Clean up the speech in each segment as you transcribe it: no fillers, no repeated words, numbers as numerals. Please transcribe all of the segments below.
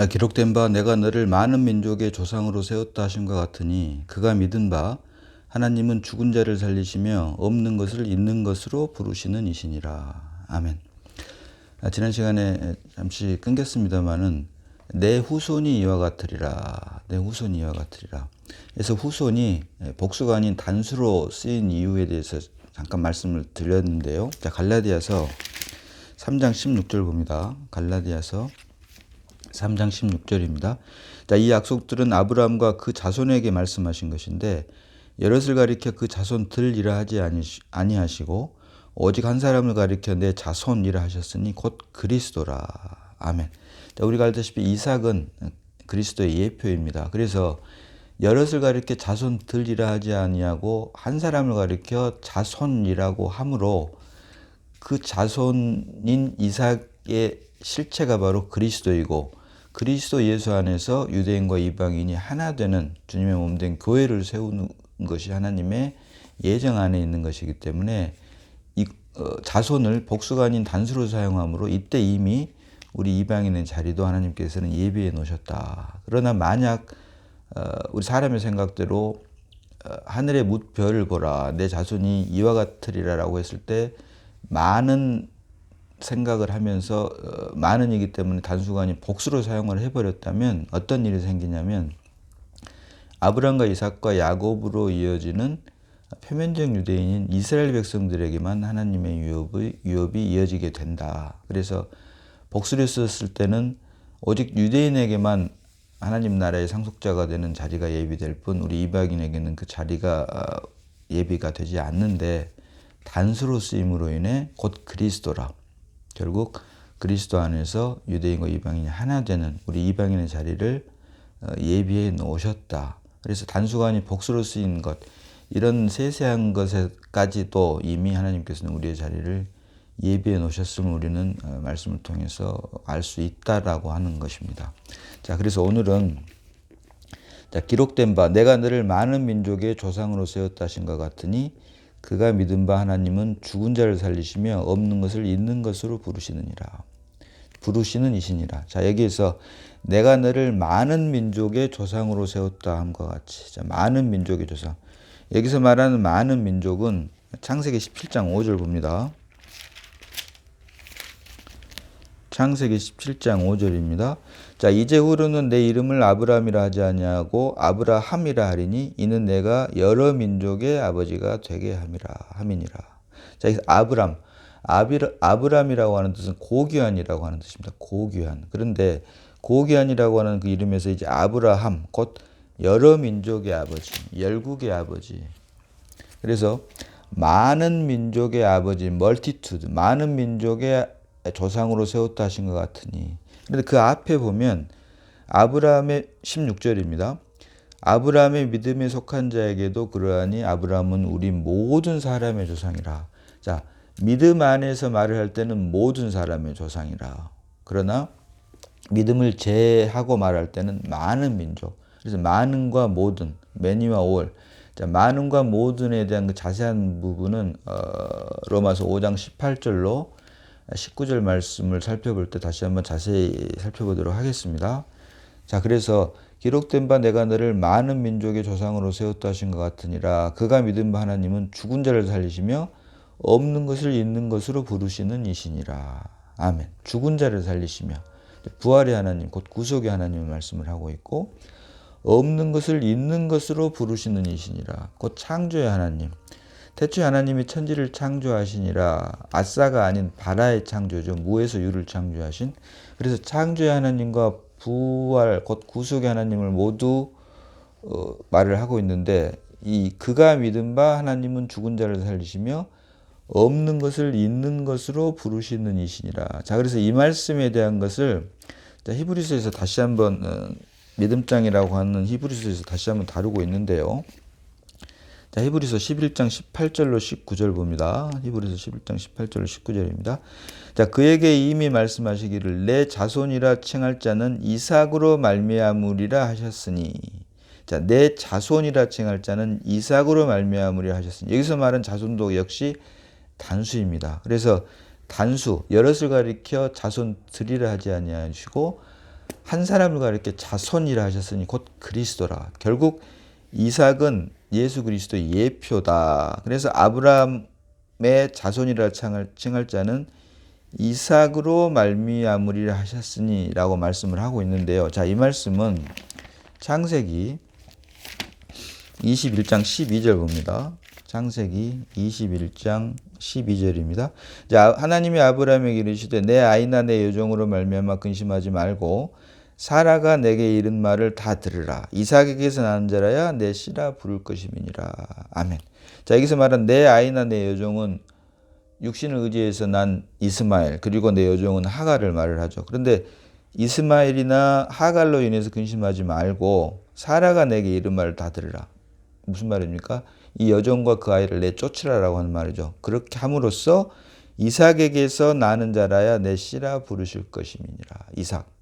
기록된 바 내가 너를 많은 민족의 조상으로 세웠다 하신 것 같으니 그가 믿은 바 하나님은 죽은 자를 살리시며 없는 것을 있는 것으로 부르시는 이시니라. 아멘. 지난 시간에 잠시 끊겼습니다마는 내 후손이 이와 같으리라. 내 후손이 이와 같으리라. 그래서 후손이 복수가 아닌 단수로 쓰인 이유에 대해서 잠깐 말씀을 드렸는데요. 자, 갈라디아서 3장 16절 봅니다. 갈라디아서 3장 16절입니다. 자, 이 약속들은 아브라함과 그 자손에게 말씀하신 것인데 여럿을 가리켜 그 자손들이라 하지 아니하시고 오직 한 사람을 가리켜 내 자손이라 하셨으니 곧 그리스도라. 아멘. 자, 우리가 알다시피 이삭은 그리스도의 예표입니다. 그래서 여럿을 가리켜 자손들이라 하지 아니하고 한 사람을 가리켜 자손이라고 하므로 그 자손인 이삭의 실체가 바로 그리스도이고 그리스도 예수 안에서 유대인과 이방인이 하나 되는 주님의 몸된 교회를 세우는 것이 하나님의 예정 안에 있는 것이기 때문에 이 자손을 복수가 아닌 단수로 사용함으로 이때 이미 우리 이방인의 자리도 하나님께서는 예비해 놓으셨다. 그러나 만약 우리 사람의 생각대로 하늘의 뭇별을 보라 내 자손이 이와 같으리라라고 했을 때 많은 생각을 하면서 많은이기 때문에 단수가 아닌 복수로 사용을 해버렸다면 어떤 일이 생기냐면 아브라함과 이삭과 야곱으로 이어지는 표면적 유대인인 이스라엘 백성들에게만 하나님의 유업이 이어지게 된다. 그래서 복수를 썼을 때는 오직 유대인에게만 하나님 나라의 상속자가 되는 자리가 예비될 뿐 우리 이방인에게는 그 자리가 예비가 되지 않는데 단수로 쓰임으로 인해 곧 그리스도라. 결국 그리스도 안에서 유대인과 이방인이 하나 되는 우리 이방인의 자리를 예비해 놓으셨다. 그래서 단수가 아닌 복수로 쓰인 것 이런 세세한 것에까지도 이미 하나님께서는 우리의 자리를 예비해 놓으셨음을 우리는 말씀을 통해서 알 수 있다라고 하는 것입니다. 자, 그래서 오늘은 기록된 바 내가 너를 많은 민족의 조상으로 세웠다 하신 것 같으니 그가 믿은 바 하나님은 죽은 자를 살리시며 없는 것을 있는 것으로 부르시는 이시니라. 자, 여기에서 내가 너를 많은 민족의 조상으로 세웠다 함과 같이 자, 많은 민족의 조상. 여기서 말하는 많은 민족은 창세기 17장 5절 봅니다. 창세기 17장 5절입니다. 자, 이제후로는 내 이름을 아브라함이라 하지 아니하고 아브라함이라 하리니 이는 내가 여러 민족의 아버지가 되게 함이니라. 자, 여기서 아브라함이라고 하는 뜻은 고귀한이라고 하는 뜻입니다. 고귀한. 그런데 고귀한이라고 하는 그 이름에서 이제 아브라함, 곧 여러 민족의 아버지, 열국의 아버지. 그래서 많은 민족의 아버지, 멀티투드, 많은 민족의 조상으로 세웠다 하신 것 같으니. 그런데 그 앞에 보면 아브라함의 16절입니다. 아브라함의 믿음에 속한 자에게도 그러하니 아브라함은 우리 모든 사람의 조상이라. 자, 믿음 안에서 말을 할 때는 모든 사람의 조상이라. 그러나 믿음을 제하고 말할 때는 많은 민족. 그래서 많은과 모든, many와 all. 자, 많은과 모든에 대한 그 자세한 부분은 로마서 5장 18절로 19절 말씀을 살펴볼 때 다시 한번 자세히 살펴보도록 하겠습니다. 자, 그래서 기록된 바 내가 너를 많은 민족의 조상으로 세웠다 하신 것 같으니라. 그가 믿은 바 하나님은 죽은 자를 살리시며 없는 것을 있는 것으로 부르시는 이시니라. 아멘. 죽은 자를 살리시며 부활의 하나님, 곧 구속의 하나님을 말씀을 하고 있고 없는 것을 있는 것으로 부르시는 이시니라. 곧 창조의 하나님. 태초에 하나님이 천지를 창조하시니라. 아싸가 아닌 바라의 창조죠. 무에서 유를 창조하신. 그래서 창조의 하나님과 부활 곧 구속의 하나님을 모두 말을 하고 있는데 이 그가 믿은 바 하나님은 죽은 자를 살리시며 없는 것을 있는 것으로 부르시는 이시니라. 자, 그래서 이 말씀에 대한 것을 히브리서에서 다시 한번 믿음장이라고 하는 히브리서에서 다시 한번 다루고 있는데요. 자, 히브리서 11장 18절로 19절 봅니다. 히브리서 11장 18절로 19절입니다. 자, 그에게 이미 말씀하시기를 내 자손이라 칭할 자는 이삭으로 말미암으리라 하셨으니. 자, 내 자손이라 칭할 자는 이삭으로 말미암으리라 하셨으니. 여기서 말한 자손도 역시 단수입니다. 그래서 단수, 여럿을 가리켜 자손들이라 하지 아니하시고 한 사람을 가리켜 자손이라 하셨으니 곧 그리스도라. 결국 이삭은 예수 그리스도의 예표다. 그래서 아브라함의 자손이라 칭할 자는 이삭으로 말미암으리라 하셨으니 라고 말씀을 하고 있는데요. 자, 이 말씀은 창세기 21장 12절 봅니다. 창세기 21장 12절입니다. 자, 하나님이 아브라함에게 이르시되 내 아이나 내 여종으로 말미암아 근심하지 말고 사라가 내게 이른 말을 다 들으라. 이삭에게서 나는 자라야 내 씨라 부를 것임이니라. 아멘. 자, 여기서 말한 내 아이나 내 여종은 육신을 의지해서 난 이스마엘 그리고 내 여종은 하갈을 말을 하죠. 그런데 이스마엘이나 하갈로 인해서 근심하지 말고 사라가 내게 이른 말을 다 들으라. 무슨 말입니까? 이 여종과 그 아이를 내쫓으라라고 하는 말이죠. 그렇게 함으로써 이삭에게서 나는 자라야 내 씨라 부르실 것임이니라. 이삭.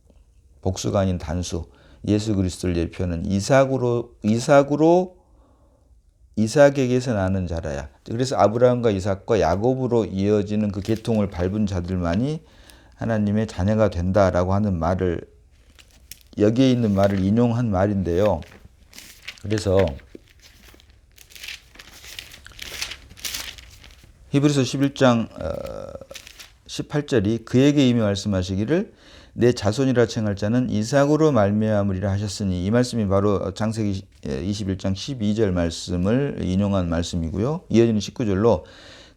복수가 아닌 단수. 예수 그리스도를 예표하는 이삭에게서 나는 자라야. 그래서 아브라함과 이삭과 야곱으로 이어지는 그 계통을 밟은 자들만이 하나님의 자녀가 된다라고 하는 말을, 여기에 있는 말을 인용한 말인데요. 그래서 히브리서 11장 18절이 그에게 이미 말씀하시기를 내 자손이라 칭할 자는 이삭으로 말미암으리라 하셨으니, 이 말씀이 바로 창세기 21장 12절 말씀을 인용한 말씀이고요. 이어지는 19절로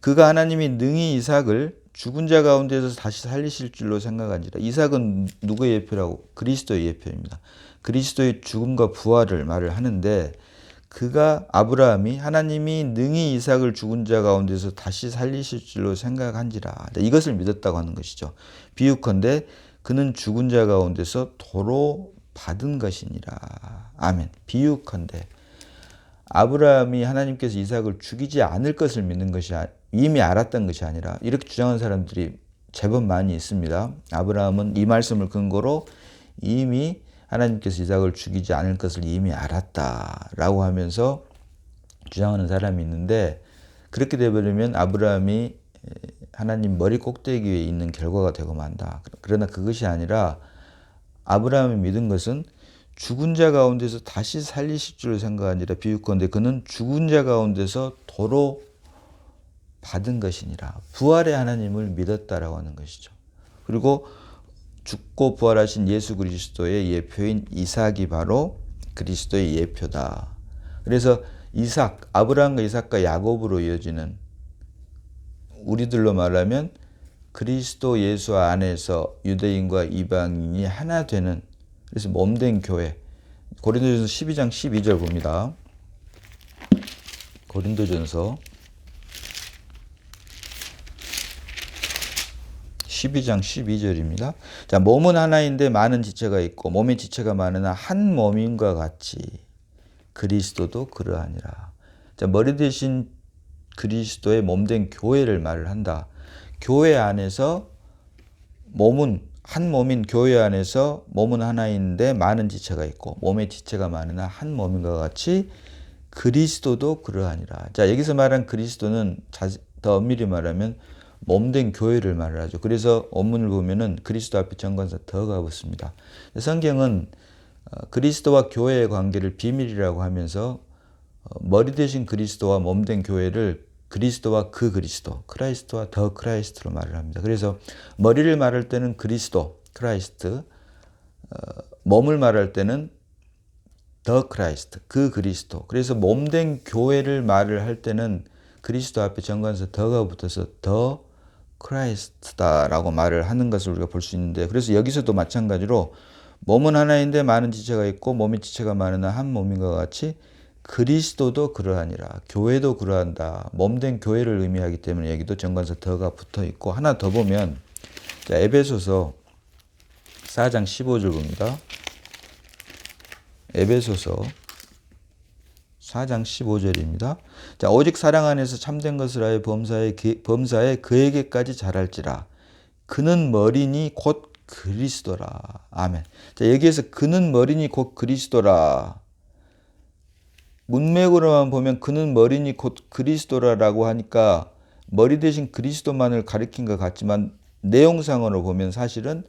그가 하나님이 능히 이삭을 죽은 자 가운데서 다시 살리실 줄로 생각한지라. 이삭은 누구의 예표라고? 그리스도의 예표입니다. 그리스도의 죽음과 부활을 말을 하는데, 그가 아브라함이 하나님이 능히 이삭을 죽은 자 가운데서 다시 살리실 줄로 생각한지라. 이것을 믿었다고 하는 것이죠. 비유컨대 그는 죽은 자 가운데서 도로 받은 것이니라. 아멘. 비유컨대 아브라함이 하나님께서 이삭을 죽이지 않을 것을 믿는 것이 이미 알았던 것이 아니라, 이렇게 주장하는 사람들이 제법 많이 있습니다. 아브라함은 이 말씀을 근거로 이미 하나님께서 이삭을 죽이지 않을 것을 이미 알았다라고 하면서 주장하는 사람이 있는데, 그렇게 되어버리면 아브라함이 하나님 머리 꼭대기 위에 있는 결과가 되고 만다. 그러나 그것이 아니라 아브라함이 믿은 것은 죽은 자 가운데서 다시 살리실 줄을 생각하니라. 비유컨대 그는 죽은 자 가운데서 도로 받은 것이니라. 부활의 하나님을 믿었다라고 하는 것이죠. 그리고 죽고 부활하신 예수 그리스도의 예표인 이삭이 바로 그리스도의 예표다. 그래서 이삭, 아브라함과 이삭과 야곱으로 이어지는, 우리들로 말하면 그리스도 예수 안에서 유대인과 이방인이 하나 되는, 그래서 몸된 교회. 고린도전서 12장 12절 봅니다. 고린도전서 12장 12절입니다. 자, 몸은 하나인데 많은 지체가 있고 몸의 지체가 많으나 한 몸인과 같이 그리스도도 그러하니라. 자, 머리 대신 그리스도의 몸된 교회를 말을 한다. 교회 안에서 몸은 한 몸인 교회 안에서 몸은 하나인데 많은 지체가 있고 몸의 지체가 많으나 한 몸인과 같이 그리스도도 그러하니라. 자, 여기서 말한 그리스도는 더 엄밀히 말하면 몸된 교회를 말을 하죠. 그래서 원문을 보면은 그리스도 앞에 정관사 더가 붙습니다. 성경은 그리스도와 교회의 관계를 비밀이라고 하면서 머리 대신 그리스도와 몸된 교회를 그리스도와 그 그리스도, 크라이스트와 더 크라이스트로 말을 합니다. 그래서 머리를 말할 때는 그리스도, 크라이스트, 몸을 말할 때는 더 크라이스트, 그 그리스도. 그래서 몸된 교회를 말을 할 때는 그리스도 앞에 정관사 더가 붙어서 더 크라이스트다라고 말을 하는 것을 우리가 볼 수 있는데, 그래서 여기서도 마찬가지로 몸은 하나인데 많은 지체가 있고 몸의 지체가 많으나 한 몸인과 같이 그리스도도 그러하니라. 교회도 그러한다. 몸된 교회를 의미하기 때문에 여기도 정관사 더가 붙어 있고, 하나 더 보면 자, 에베소서 4장 15절 봅니다. 에베소서 4장 15절입니다. 자, 오직 사랑 안에서 참된 것을 하여 범사에 그에게까지 자랄지라. 그는 머리니 곧 그리스도라. 아멘. 자, 여기에서 그는 머리니 곧 그리스도라. 문맥으로만 보면 그는 머리니 곧 그리스도라라고 하니까 머리 대신 그리스도만을 가리킨 것 같지만, 내용상으로 보면 사실은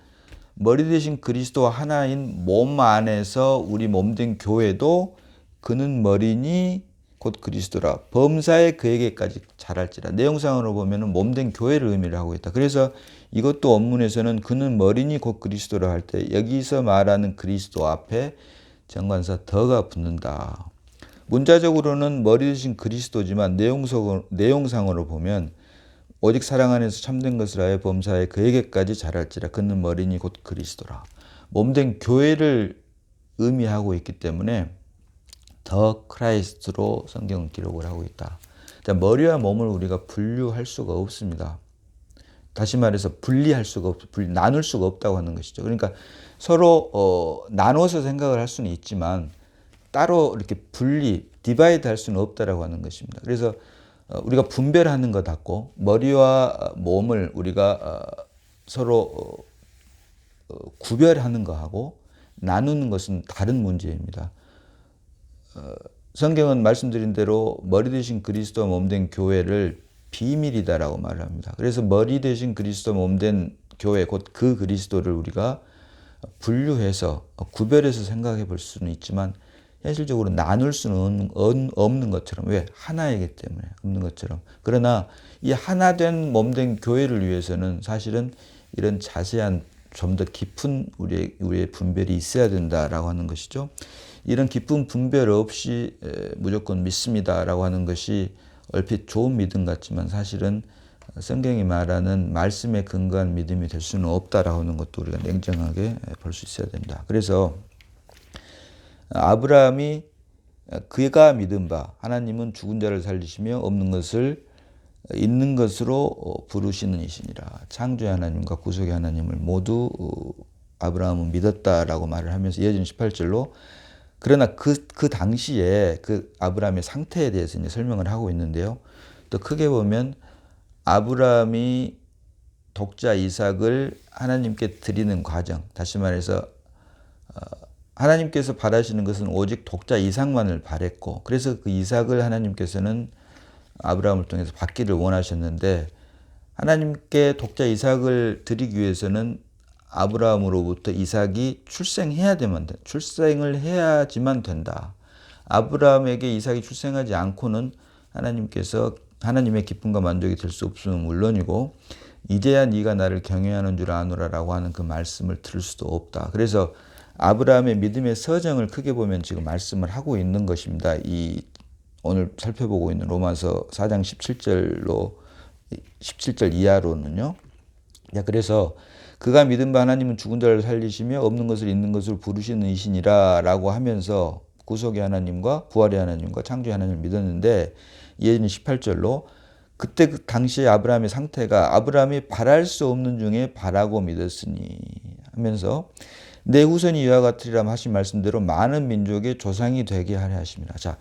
머리 대신 그리스도와 하나인 몸 안에서 우리 몸된 교회도 그는 머리니 곧 그리스도라 범사에 그에게까지 자랄지라. 내용상으로 보면 몸된 교회를 의미를 하고 있다. 그래서 이것도 원문에서는 그는 머리니 곧 그리스도라 할 때 여기서 말하는 그리스도 앞에 정관사 더가 붙는다. 문자적으로는 머리 대신 그리스도지만 내용상으로 보면 오직 사랑 안에서 참된 것을 하여 범사에 그에게까지 자랄지라. 그는 머리니 곧 그리스도라. 몸된 교회를 의미하고 있기 때문에 더 크라이스트로 성경은 기록을 하고 있다. 자, 머리와 몸을 우리가 분류할 수가 없습니다. 다시 말해서 분리할 수가 나눌 수가 없다고 하는 것이죠. 그러니까 서로 나눠서 생각을 할 수는 있지만 따로 이렇게 디바이드 할 수는 없다라고 하는 것입니다. 그래서 우리가 분별하는 것 같고 머리와 몸을 우리가 서로 구별하는 것하고 나누는 것은 다른 문제입니다. 성경은 말씀드린 대로 머리 대신 그리스도 몸된 교회를 비밀이다라고 말을 합니다. 그래서 머리 대신 그리스도 몸된 교회 곧 그 그리스도를 우리가 분류해서 구별해서 생각해 볼 수는 있지만 현실적으로 나눌 수는 없는 것처럼 왜? 하나이기 때문에 없는 것처럼. 그러나 이 하나 된 몸된 교회를 위해서는 사실은 이런 자세한 좀 더 깊은 우리의 분별이 있어야 된다라고 하는 것이죠. 이런 깊은 분별 없이 무조건 믿습니다라고 하는 것이 얼핏 좋은 믿음 같지만 사실은 성경이 말하는 말씀에 근거한 믿음이 될 수는 없다라고 하는 것도 우리가 냉정하게 볼 수 있어야 된다. 그래서 아브라함이 그가 믿은 바 하나님은 죽은 자를 살리시며 없는 것을 있는 것으로 부르시는 이시니라. 창조의 하나님과 구속의 하나님을 모두 아브라함은 믿었다라고 말을 하면서 이어지는 18절로 그러나 그 당시에 그 아브라함의 상태에 대해서 이제 설명을 하고 있는데요. 또 크게 보면 아브라함이 독자 이삭을 하나님께 드리는 과정, 다시 말해서 하나님께서 바라시는 것은 오직 독자 이삭만을 바랬고 그래서 그 이삭을 하나님께서는 아브라함을 통해서 받기를 원하셨는데 하나님께 독자 이삭을 드리기 위해서는 아브라함으로부터 이삭이 출생을 해야지만 된다. 아브라함에게 이삭이 출생하지 않고는 하나님께서 하나님의 기쁨과 만족이 될 수 없음은 물론이고 이제야 네가 나를 경외하는 줄 아노라라고 하는 그 말씀을 들을 수도 없다. 그래서 아브라함의 믿음의 서정을 크게 보면 지금 말씀을 하고 있는 것입니다. 이 오늘 살펴보고 있는 로마서 4장 17절 이하로는요. 그래서 그가 믿은 바 하나님은 죽은 자를 살리시며 없는 것을 있는 것을 부르시는 이시니라 라고 하면서 구속의 하나님과 부활의 하나님과 창조의 하나님을 믿었는데 이어지는 18절로 그때 그 당시에 아브라함의 상태가 아브라함이 바랄 수 없는 중에 바라고 믿었으니 하면서 내 후손이 이와 같으리라 하신 말씀대로 많은 민족의 조상이 되게 하려 하십니다. 자,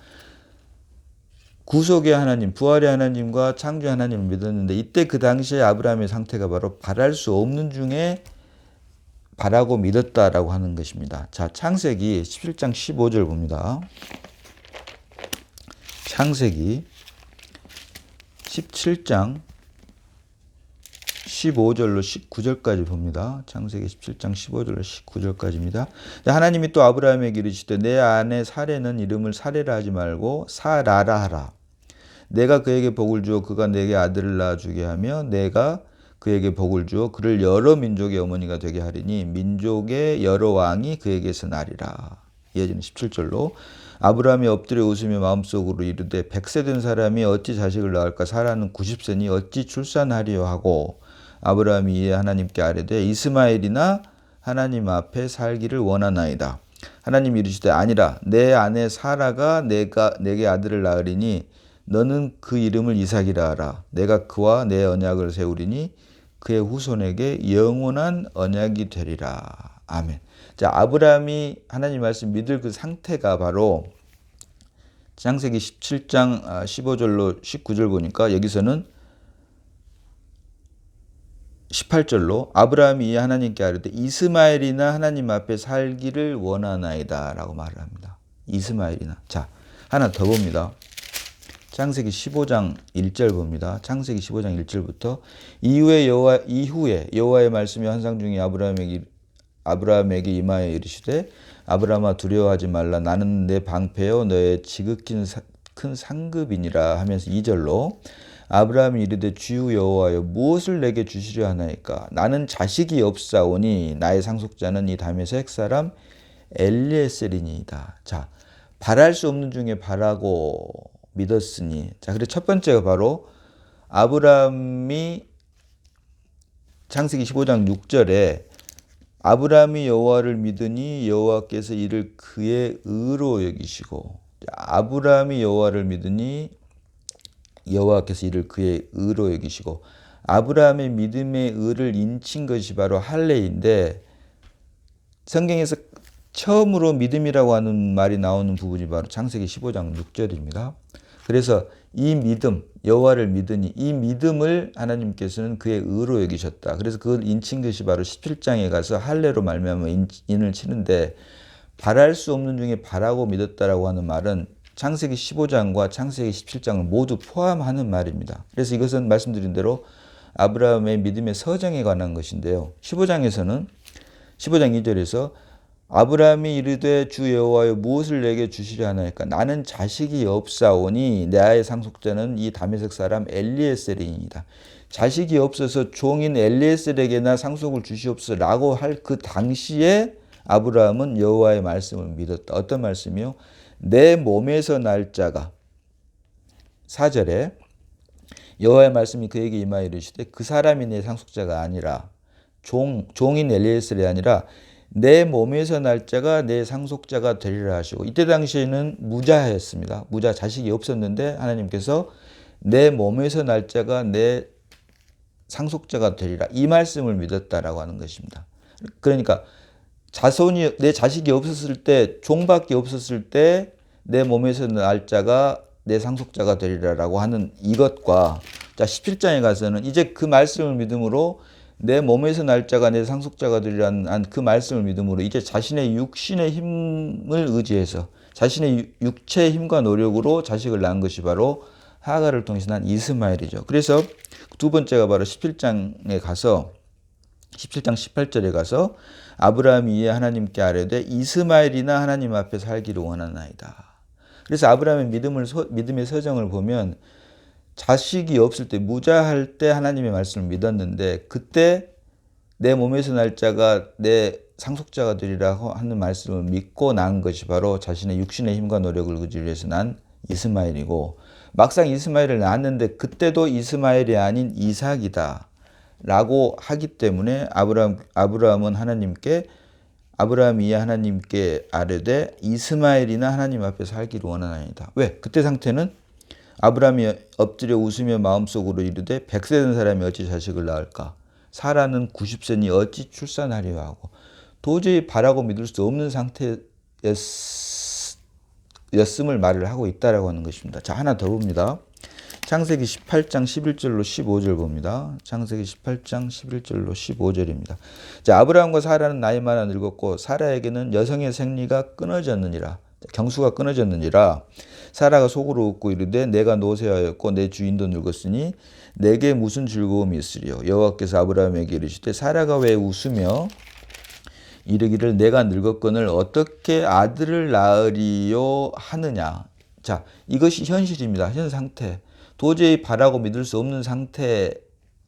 구속의 하나님, 부활의 하나님과 창조의 하나님을 믿었는데 이때 그 당시에 아브라함의 상태가 바로 바랄 수 없는 중에 바라고 믿었다라고 하는 것입니다. 자, 창세기 17장 15절 봅니다. 창세기 17장 15절로 19절까지 봅니다. 창세기 17장 15절로 19절까지입니다. 하나님이 또 아브라함에게 이르시되 내 아내 사레는 이름을 사레라 하지 말고 사라라 하라. 내가 그에게 복을 주어 그가 내게 아들을 낳아주게 하며 내가 그에게 복을 주어 그를 여러 민족의 어머니가 되게 하리니 민족의 여러 왕이 그에게서 나리라. 이어지는 17절로 아브라함이 엎드려 웃으며 마음속으로 이르되 100세 된 사람이 어찌 자식을 낳을까 사라는 90세니 어찌 출산하리요 하고 아브라함이 이에 하나님께 아뢰되 이스마엘이나 하나님 앞에 살기를 원하나이다. 하나님이 이르시되 아니라 내 아내 사라가 내게 아들을 낳으리니 너는 그 이름을 이삭이라 하라. 내가 그와 내 언약을 세우리니 그의 후손에게 영원한 언약이 되리라. 아멘. 자, 아브라함이 하나님 말씀 믿을 그 상태가 바로 창세기 17장 15절로 19절 보니까 여기서는 18절로 아브라함이 하나님께 아뢰되 이스마엘이나 하나님 앞에 살기를 원하나이다 라고 말을 합니다. 이스마엘이나. 자, 하나 더 봅니다. 창세기 15장 1절 봅니다. 창세기 15장 1절부터 이후에 여호와의 말씀이 환상 중에 아브라함에게 임하여 이르시되 아브라함아 두려워하지 말라 나는 내 방패요 너의 지극히 큰 상급이니라 하면서 2절로 아브라함이 이르되 주 여호와여 무엇을 내게 주시려 하나이까 나는 자식이 없사오니 나의 상속자는 이 다메섹 사람 엘리에셀이니이다. 자, 바랄 수 없는 중에 바라고 믿었으니. 자, 그래서 첫 번째가 바로 아브라함이 창세기 15장 6절에 아브라함이 여호와를 믿으니 여호와께서 이를 그의 의로 여기시고, 아브라함이 여호와를 믿으니 여호와께서 이를 그의 의로 여기시고, 아브라함의 믿음의 의를 인친 것이 바로 할례인데, 성경에서 처음으로 믿음이라고 하는 말이 나오는 부분이 바로 창세기 15장 6절입니다. 그래서 이 믿음, 여호와를 믿으니 이 믿음을 하나님께서는 그의 의로 여기셨다. 그래서 그걸 인친 것이 바로 17장에 가서 할례로 말미암아 인을 치는데, 바랄 수 없는 중에 바라고 믿었다라고 하는 말은 창세기 15장과 창세기 17장을 모두 포함하는 말입니다. 그래서 이것은 말씀드린 대로 아브라함의 믿음의 서정에 관한 것인데요. 15장에서는 15장 2절에서 아브라함이 이르되 주 여호와여 무엇을 내게 주시려 하나이까 나는 자식이 없사오니 내 아의 상속자는 이 다메섹 사람 엘리에셀이니이다. 자식이 없어서 종인 엘리에셀에게나 상속을 주시옵소서라고 할 그 당시에 아브라함은 여호와의 말씀을 믿었다. 어떤 말씀이요? 내 몸에서 날 자가 4절에 여호와의 말씀이 그에게 임하여 이르시되 그 사람이 내 상속자가 아니라 종인 엘리에셀이 아니라 내 몸에서 날 자가 내 상속자가 되리라 하시고, 이때 당시에는 무자였습니다. 무자, 자식이 없었는데 하나님께서 내 몸에서 날 자가 내 상속자가 되리라, 이 말씀을 믿었다라고 하는 것입니다. 그러니까 자손이, 내 자식이 없었을 때, 종밖에 없었을 때 내 몸에서 날 자가 내 상속자가 되리라라고 하는 이것과, 자 17장에 가서는 이제 그 말씀을 믿음으로 내 몸에서 날 자가 내 상속자가 되리라는 그 말씀을 믿음으로 이제 자신의 육신의 힘을 의지해서 자신의 육체의 힘과 노력으로 자식을 낳은 것이 바로 하가를 통해서 난 이스마엘이죠. 그래서 두 번째가 바로 17장에 가서 17장 18절에 가서 아브라함이 이에 하나님께 아뢰되 이스마엘이나 하나님 앞에 살기를 원하나이다. 그래서 아브라함의 믿음의 서정을 보면 자식이 없을 때, 무자할 때 하나님의 말씀을 믿었는데, 그때 내 몸에서 날 자가 내 상속자가 되리라고 하는 말씀을 믿고 낳은 것이 바로 자신의 육신의 힘과 노력을 의지해서 난 이스마엘이고, 막상 이스마엘을 낳았는데 그때도 이스마엘이 아닌 이삭이다 라고 하기 때문에 아브라함은 아브라함이 하나님께 아뢰되 이스마엘이나 하나님 앞에 살기를 원하나이다. 왜? 그때 상태는 아브라함이 엎드려 웃으며 마음속으로 이르되 100세 된 사람이 어찌 자식을 낳을까? 사라는 90세니 어찌 출산하리요 하고, 도저히 바라고 믿을 수 없는 상태였음을 말을 하고 있다라고 하는 것입니다. 자, 하나 더 봅니다. 창세기 18장 11절로 15절 봅니다. 창세기 18장 11절로 15절입니다. 자, 아브라함과 사라는 나이 많아 늙었고 사라에게는 여성의 생리가 끊어졌느니라. 경수가 끊어졌느니라. 사라가 속으로 웃고 이르되 내가 노쇠하였고 내 주인도 늙었으니 내게 무슨 즐거움이 있으리요. 여호와께서 아브라함에게 이르시되 사라가 왜 웃으며 이르기를 내가 늙었거늘 어떻게 아들을 낳으리요 하느냐. 자, 이것이 현실입니다. 현 상태. 도저히 바라고 믿을 수 없는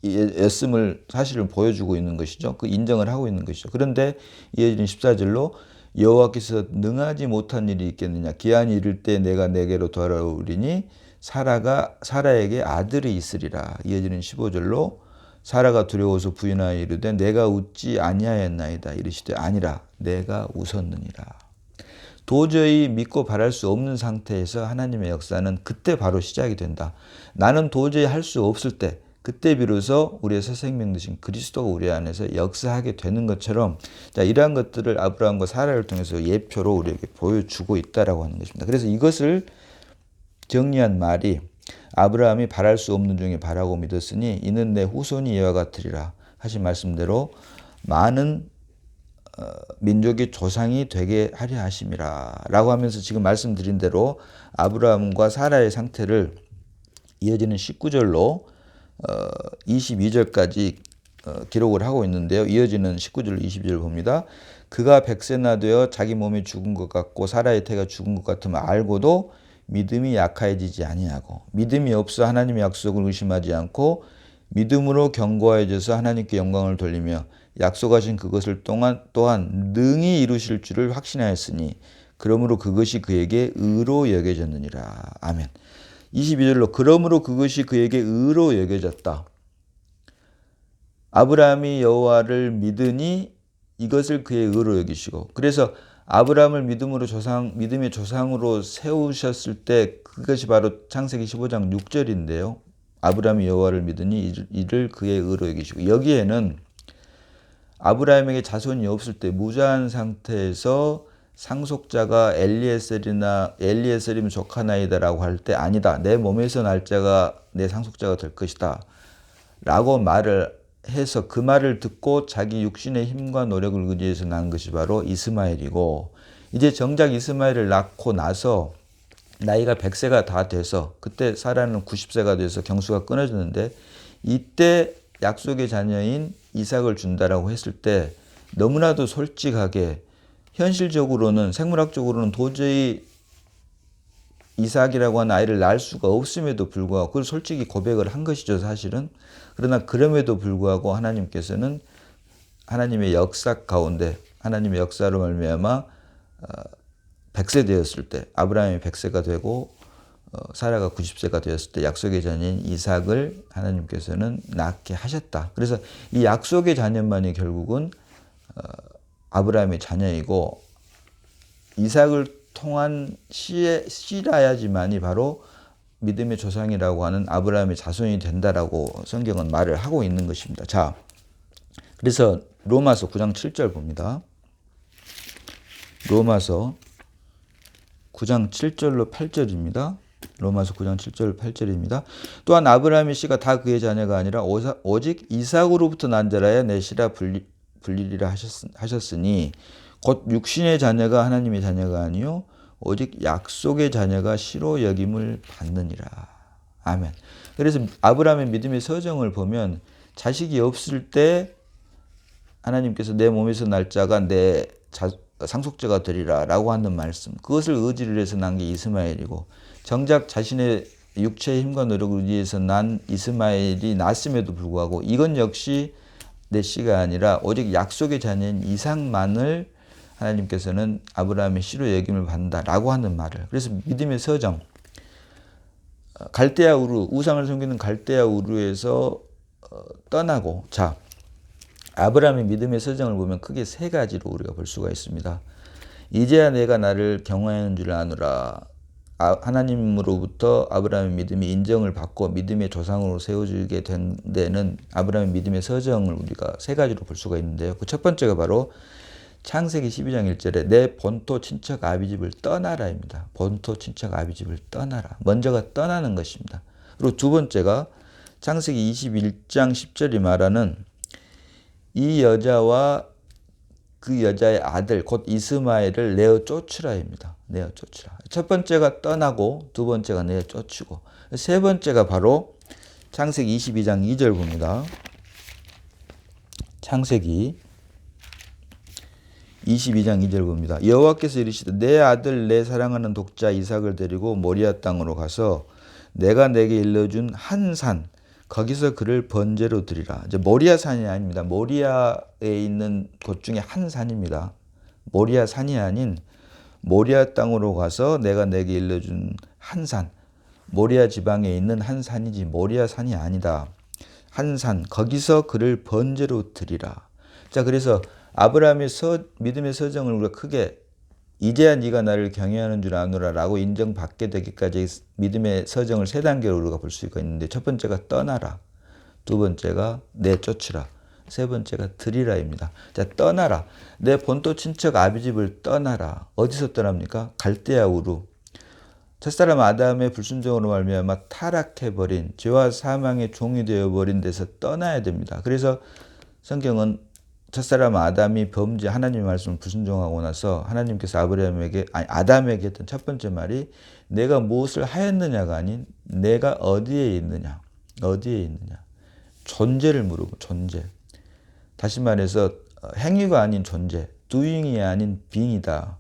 상태였음을 사실을 보여주고 있는 것이죠. 그 인정을 하고 있는 것이죠. 그런데 이어지는 14절로 여호와께서 능하지 못한 일이 있겠느냐. 기한이 이를 때 내가 내게로 돌아오리니 사라에게 아들이 있으리라. 이어지는 15절로 사라가 두려워서 부인하여 이르되 내가 웃지 아니하였나이다. 이르시되 아니라 내가 웃었느니라. 도저히 믿고 바랄 수 없는 상태에서 하나님의 역사는 그때 바로 시작이 된다. 나는 도저히 할 수 없을 때, 그때 비로소 우리의 새 생명 되신 그리스도가 우리 안에서 역사하게 되는 것처럼, 자, 이러한 것들을 아브라함과 사라를 통해서 예표로 우리에게 보여주고 있다라고 하는 것입니다. 그래서 이것을 정리한 말이 아브라함이 바랄 수 없는 중에 바라고 믿었으니 이는 내 후손이 이와 같으리라 하신 말씀대로 많은 민족의 조상이 되게 하려 하심이라 라고 하면서 지금 말씀드린 대로 아브라함과 사라의 상태를 이어지는 19절로 22절까지 기록을 하고 있는데요. 이어지는 19절 20절 봅니다. 그가 100세나 되어 자기 몸이 죽은 것 같고 사라의 태가 죽은 것 같음을 알고도 믿음이 약해지지 아니하고 믿음이 없어 하나님의 약속을 의심하지 않고 믿음으로 견고해져서 하나님께 영광을 돌리며 약속하신 그것을 또한 능히 이루실 줄을 확신하였으니 그러므로 그것이 그에게 의로 여겨졌느니라. 아멘. 22절로 그러므로 그것이 그에게 의로 여겨졌다. 아브라함이 여호와를 믿으니 이것을 그의 의로 여기시고, 그래서 아브라함을 믿음의 조상으로 세우셨을 때 그것이 바로 창세기 15장 6절인데요. 아브라함이 여호와를 믿으니 이를 그의 의로 여기시고, 여기에는 아브라함에게 자손이 없을 때 무자한 상태에서 상속자가 엘리에셀이면 조카나이다라고 할 때 아니다. 내 몸에서 날 자가 내 상속자가 될 것이다. 라고 말을 해서 그 말을 듣고 자기 육신의 힘과 노력을 의지해서 낳은 것이 바로 이스마엘이고, 이제 정작 이스마엘을 낳고 나서 나이가 100세가 다 돼서 그때 사라는 90세가 돼서 경수가 끊어졌는데 이때 약속의 자녀인 이삭을 준다라고 했을 때 너무나도 솔직하게 현실적으로는 생물학적으로는 도저히 이삭이라고 하는 아이를 낳을 수가 없음에도 불구하고 그걸 솔직히 고백을 한 것이죠, 사실은. 그러나 그럼에도 불구하고 하나님께서는 하나님의 역사 가운데 하나님의 역사로 말미암아 100세 되었을 때 아브라함이 100세가 되고 사라가 90세가 되었을 때 약속의 자녀인 이삭을 하나님께서는 낳게 하셨다. 그래서 이 약속의 자녀만이 결국은 아브라함의 자녀이고 이삭을 통한 씨라야지만이 바로 믿음의 조상이라고 하는 아브라함의 자손이 된다라고 성경은 말을 하고 있는 것입니다. 자, 그래서 로마서 9장 7절 봅니다. 로마서 9장 7절로 8절입니다. 로마서 9장 7절 8절입니다. 또한 아브라함의 씨가 다 그의 자녀가 아니라 오직 이삭으로부터 난 자라야 내 씨라 불리리라 하셨으니 곧 육신의 자녀가 하나님의 자녀가 아니요 오직 약속의 자녀가 씨로 여김을 받느니라. 아멘. 그래서 아브라함의 믿음의 서정을 보면 자식이 없을 때 하나님께서 내 몸에서 날 자가 내 상속자가 되리라 라고 하는 말씀, 그것을 의지를 해서 난 게 이스마엘이고, 정작 자신의 육체의 힘과 노력을 의지해서 난 이스마엘이 났음에도 불구하고 이건 역시 내 씨가 아니라 오직 약속의 자녀인 이삭만을 하나님께서는 아브라함의 씨로 여김을 받는다라고 하는 말을. 그래서 믿음의 서정, 갈대아 우르, 우상을 섬기는 갈대아 우르에서 떠나고, 자, 아브라함의 믿음의 서정을 보면 크게 세 가지로 우리가 볼 수가 있습니다. 이제야 내가 나를 경외하는 줄 아노라. 하나님으로부터 아브라함의 믿음이 인정을 받고 믿음의 조상으로 세워지게 된 데는 아브라함의 믿음의 서정을 우리가 세 가지로 볼 수가 있는데요. 그 첫 번째가 바로 창세기 12장 1절에 내 본토 친척 아비집을 떠나라입니다. 본토 친척 아비집을 떠나라. 먼저가 떠나는 것입니다. 그리고 두 번째가 창세기 21장 10절이 말하는 이 여자와 그 여자의 아들 곧 이스마엘을 내어 쫓으라입니다. 내어 쫓으라. 첫 번째가 떠나고 두 번째가 내어 쫓으고 세 번째가 바로 창세기 22장 2절 봅니다. 창세기 22장 2절 봅니다. 여호와께서 이르시되 내 아들 내 사랑하는 독자 이삭을 데리고 모리아 땅으로 가서 내가 내게 일러준 한 산 거기서 그를 번제로 드리라. 이제 모리아 산이 아닙니다. 모리아에 있는 곳 중에 한 산입니다. 모리아 산이 아닌 모리아 땅으로 가서 내가 내게 일러준 한 산. 모리아 지방에 있는 한 산이지 모리아 산이 아니다. 한 산 거기서 그를 번제로 드리라. 자, 그래서 아브라함의 믿음의 서정을 우리가 크게 이제야 네가 나를 경외하는 줄 아노라 라고 인정받게 되기까지 믿음의 서정을 세 단계로 우리가 볼 수가 있는데, 첫 번째가 떠나라, 두 번째가 내쫓으라, 세 번째가 드리라입니다. 자, 떠나라. 내 본토 친척 아비집을 떠나라. 어디서 떠납니까? 갈대아 우루. 첫사람 아담의 불순종으로 말미암아 타락해버린 죄와 사망의 종이 되어버린 데서 떠나야 됩니다. 그래서 성경은 첫사람 아담이 하나님의 말씀을 불순종하고 나서 하나님께서 아담에게 했던 첫 번째 말이 내가 무엇을 하였느냐가 아닌 내가 어디에 있느냐. 존재를 물으고 존재. 다시 말해서 행위가 아닌 존재, doing이 아닌 being이다.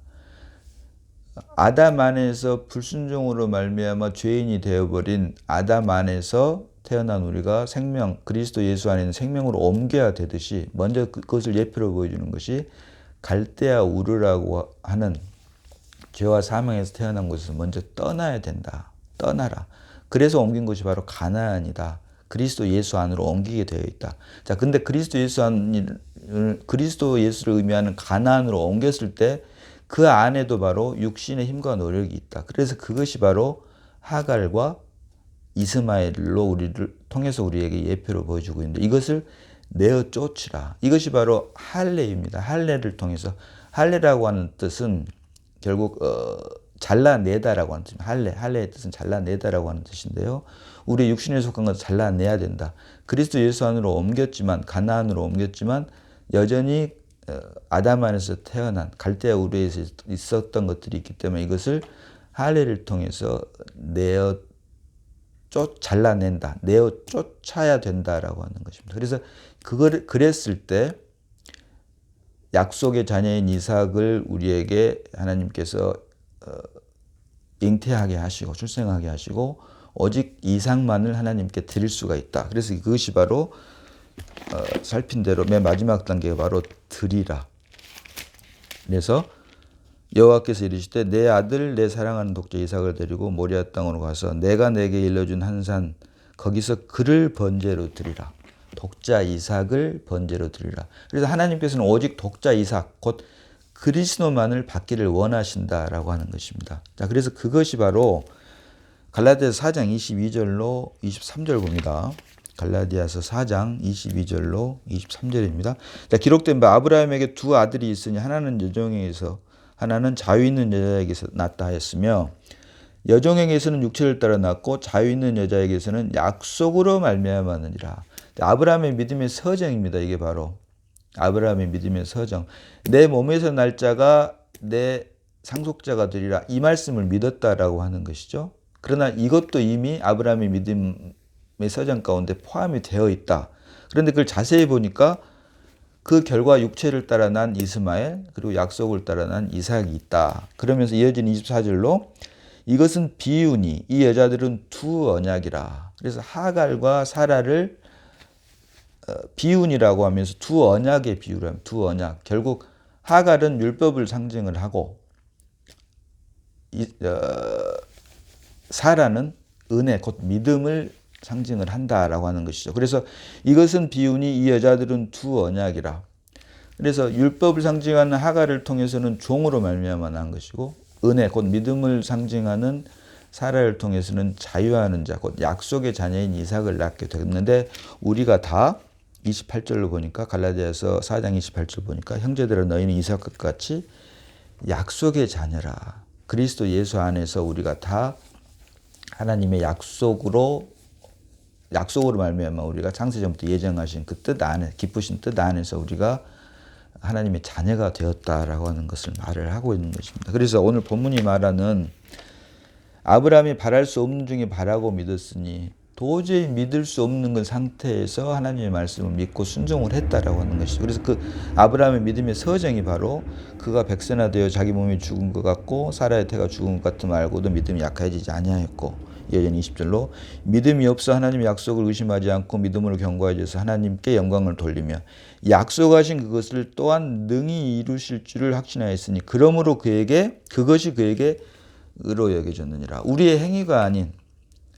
아담 안에서 불순종으로 말미암아 죄인이 되어버린 아담 안에서 태어난 우리가 생명, 그리스도 예수 안에 있는 생명으로 옮겨야 되듯이 먼저 그것을 예표로 보여주는 것이 갈대아 우르라고 하는 죄와 사망에서 태어난 곳에서 먼저 떠나야 된다. 떠나라. 그래서 옮긴 곳이 바로 가나안이다. 그리스도 예수 안으로 옮기게 되어 있다. 자, 근데 그리스도 예수를 의미하는 가나안으로 옮겼을 때 그 안에도 바로 육신의 힘과 노력이 있다. 그래서 그것이 바로 하갈과 이스마엘로 우리를 통해서 우리에게 예표로 보여주고 있는데 이것을 내어 쫓으라. 이것이 바로 할례입니다. 할례를 통해서 할례라고 하는 뜻은 결국 잘라내다라고 하는 뜻입니다. 할례의 뜻은 잘라내다라고 하는 뜻인데요. 우리 육신에 속한 것을 잘라내야 된다. 그리스도 예수 안으로 옮겼지만 가나안으로 옮겼지만 여전히 아담 안에서 태어난 갈대아 우르에서 있었던 것들이 있기 때문에 이것을 할례를 통해서 잘라낸다. 내어 쫓아야 된다라고 하는 것입니다. 그래서 그랬을 때 약속의 자녀인 이삭을 우리에게 하나님께서 잉태하게 하시고 출생하게 하시고 오직 이삭만을 하나님께 드릴 수가 있다. 그래서 그것이 바로 살핀 대로 맨 마지막 단계가 바로 드리라. 그래서 여호와께서 이르시되 내 아들 내 사랑하는 독자 이삭을 데리고 모리아 땅으로 가서 내가 내게 일러준 한 산 거기서 그를 번제로 드리라. 독자 이삭을 번제로 드리라. 그래서 하나님께서는 오직 독자 이삭 곧 그리스도만을 받기를 원하신다라고 하는 것입니다. 자, 그래서 그것이 바로 갈라디아서 4장 22절로 23절 봅니다. 갈라디아서 4장 22절로 23절입니다. 자, 기록된 바 아브라함에게 두 아들이 있으니 하나는 여종에게서 하나는 자유 있는 여자에게서 낳다 하였으며 여종에게서는 육체를 따라 낳고 자유 있는 여자에게서는 약속으로 말미암았느니라. 아브라함의 믿음의 서정입니다. 이게 바로 아브라함의 믿음의 서정. 내 몸에서 날 자가 내 상속자가 되리라. 이 말씀을 믿었다라고 하는 것이죠. 그러나 이것도 이미 아브라함의 믿음의 서정 가운데 포함이 되어 있다. 그런데 그걸 자세히 보니까 그 결과 육체를 따라 난 이스마엘 그리고 약속을 따라 난 이삭이 있다. 그러면서 이어지는 24절로 이것은 비유니 이 여자들은 두 언약이라. 그래서 하갈과 사라를 비운이라고 하면서 두 언약의 비유를 하면 두 언약. 결국 하갈은 율법을 상징을 하고 사라는 은혜 곧 믿음을 상징을 한다라고 하는 것이죠. 그래서 이것은 비운이 이 여자들은 두 언약이라. 그래서 율법을 상징하는 하갈을 통해서는 종으로 말미암아 난 것이고 은혜 곧 믿음을 상징하는 사라를 통해서는 자유하는 자 곧 약속의 자녀인 이삭을 낳게 됐는데 우리가 다 28절로 보니까 갈라디아서 4장 28절 보니까 형제들아 너희는 이삭과 같이 약속의 자녀라. 그리스도 예수 안에서 우리가 다 하나님의 약속으로 말미암아 우리가 창세전부터 예정하신 그 뜻 안에 기쁘신 뜻 안에서 우리가 하나님의 자녀가 되었다라고 하는 것을 말을 하고 있는 것입니다. 그래서 오늘 본문이 말하는 아브라함이 바랄 수 없는 중에 바라고 믿었으니 도저히 믿을 수 없는 그 상태에서 하나님의 말씀을 믿고 순종을 했다라고 하는 것이죠. 그래서 그 아브라함의 믿음의 서정이 바로 그가 백세나 되어 자기 몸이 죽은 것 같고 사라의 태가 죽은 것 같음 알고도 믿음이 약해지지 아니하였고 여전히 20절로 믿음이 없어 하나님의 약속을 의심하지 않고 믿음으로 견고해져서 하나님께 영광을 돌리며 약속하신 그것을 또한 능히 이루실 줄을 확신하였으니 그러므로 그것이 그에게 의로 여겨졌느니라. 우리의 행위가 아닌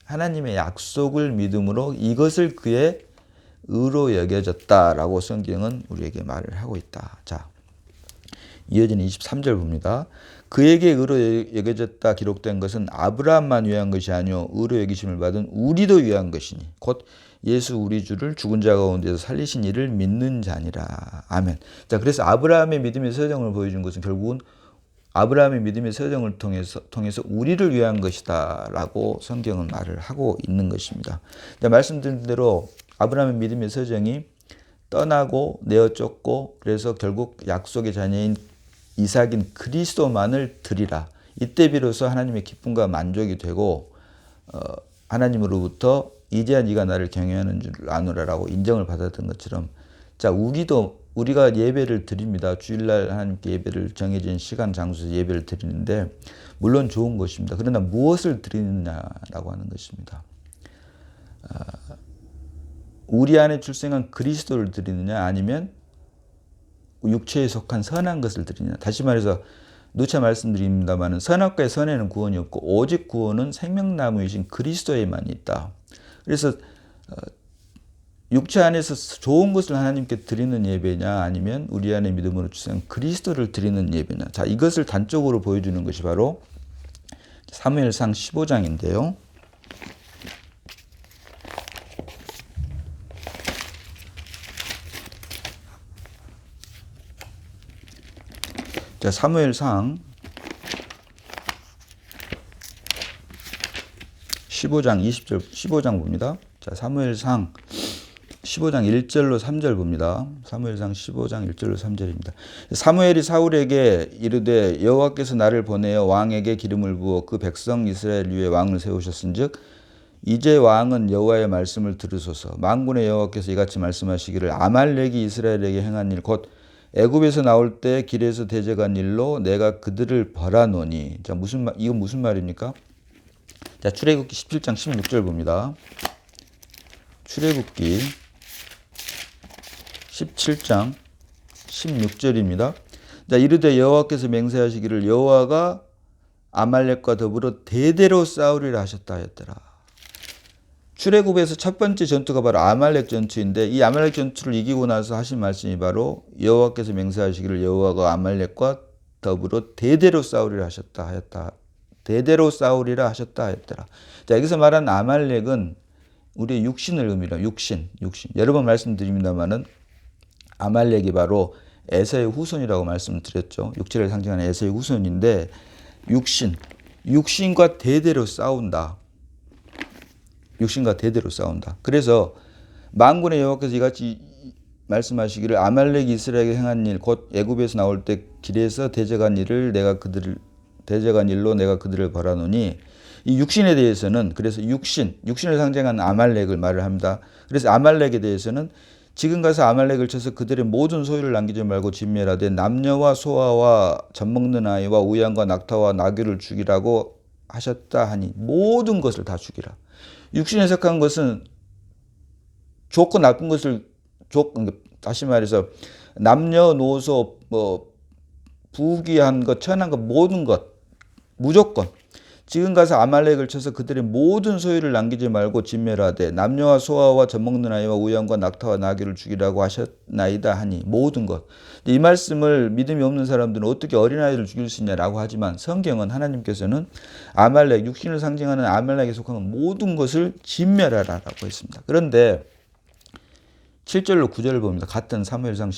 하나님의 약속을 믿음으로 이것을 그의 의로 여겨졌다라고 성경은 우리에게 말을 하고 있다. 자, 이어지는 23절 봅니다. 그에게 의로 여겨졌다 기록된 것은 아브라함만 위한 것이 아니요 의로 여기심을 받은 우리도 위한 것이니 곧 예수 우리 주를 죽은 자 가운데서 살리신 이를 믿는 자니라. 아멘. 자, 그래서 아브라함의 믿음의 서정을 보여준 것은 결국은 아브라함의 믿음의 서정을 통해서 우리를 위한 것이다라고 성경은 말을 하고 있는 것입니다. 자, 말씀드린 대로 아브라함의 믿음의 서정이 떠나고 내어 쫓고 그래서 결국 약속의 자녀인 이삭인 그리스도만을 드리라. 이때 비로소 하나님의 기쁨과 만족이 되고 하나님으로부터 이제야 네가 나를 경외하는 줄 아노라라고 인정을 받았던 것처럼 자, 우리가 예배를 드립니다. 주일날 하나님께 예배를 정해진 시간, 장소에서 예배를 드리는데 물론 좋은 것입니다. 그러나 무엇을 드리느냐라고 하는 것입니다. 우리 안에 출생한 그리스도를 드리느냐 아니면 육체에 속한 선한 것을 드리느냐. 다시 말해서 누차 말씀드립니다만 선악과의 선에는 구원이 없고 오직 구원은 생명나무이신 그리스도에만 있다. 그래서 육체 안에서 좋은 것을 하나님께 드리는 예배냐 아니면 우리 안에 믿음으로 출생한 그리스도를 드리는 예배냐. 자, 이것을 단적으로 보여주는 것이 바로 사무엘상 15장인데요. 자, 사무엘상 15장 20절 15장 봅니다. 자, 사무엘상 15장 1절로 3절 봅니다. 사무엘상 15장 1절로 3절입니다. 사무엘이 사울에게 이르되 여호와께서 나를 보내어 왕에게 기름을 부어 그 백성 이스라엘 위에 왕을 세우셨은즉 이제 왕은 여호와의 말씀을 들으소서. 만군의 여호와께서 이같이 말씀하시기를 아말렉이 이스라엘에게 행한 일 곧 애굽에서 나올 때 길에서 대적한 일로 내가 그들을 벌하노니. 자, 이건 무슨 말입니까? 자, 출애굽기 17장 16절 봅니다. 출애굽기 17장 16절입니다. 자, 이르되 여호와께서 맹세하시기를 여호와가 아말렉과 더불어 대대로 싸우리라 하셨다 하였더라. 출애굽에서 첫 번째 전투가 바로 아말렉 전투인데 이 아말렉 전투를 이기고 나서 하신 말씀이 바로 여호와께서 맹세하시기를 여호와가 아말렉과 더불어 대대로 싸우리라 하셨다. 대대로 싸우리라 하셨다 하였더라. 자, 여기서 말하는 아말렉은 우리의 육신을 의미해요. 육신. 여러 번 말씀드립니다만은 아말렉이 바로 에서의 후손이라고 말씀드렸죠. 육체를 상징하는 에서의 후손인데 육신과 대대로 싸운다. 육신과 대대로 싸운다. 그래서 만군의 여호와께서 이같이 말씀하시기를 아말렉이 이스라엘에게 행한 일 곧 애굽에서 나올 때 길에서 대적한 일로 내가 그들을 벌하노니 이 육신에 대해서는 그래서 육신을 상징하는 아말렉을 말을 합니다. 그래서 아말렉에 대해서는 지금 가서 아말렉을 쳐서 그들의 모든 소유를 남기지 말고 진멸하되 남녀와 소아와 젖먹는 아이와 우양과 낙타와 나귀를 죽이라고 하셨다 하니 모든 것을 다 죽이라. 육신에 속한 것은 좋고 나쁜 것을 다시 말해서 남녀노소 부귀한 것 천한 것 모든 것 무조건 지금 가서 아말렉을 쳐서 그들의 모든 소유를 남기지 말고 진멸하되 남녀와 소아와 젖먹는 아이와 우양과 낙타와 나귀를 죽이라고 하셨나이다 하니 모든 것. 이 말씀을 믿음이 없는 사람들은 어떻게 어린아이를 죽일 수 있냐라고 하지만 성경은 하나님께서는 아말렉 육신을 상징하는 아말렉에 속한 모든 것을 진멸하라라고 했습니다. 그런데 7절로 9절을 봅니다. 같은 사무엘상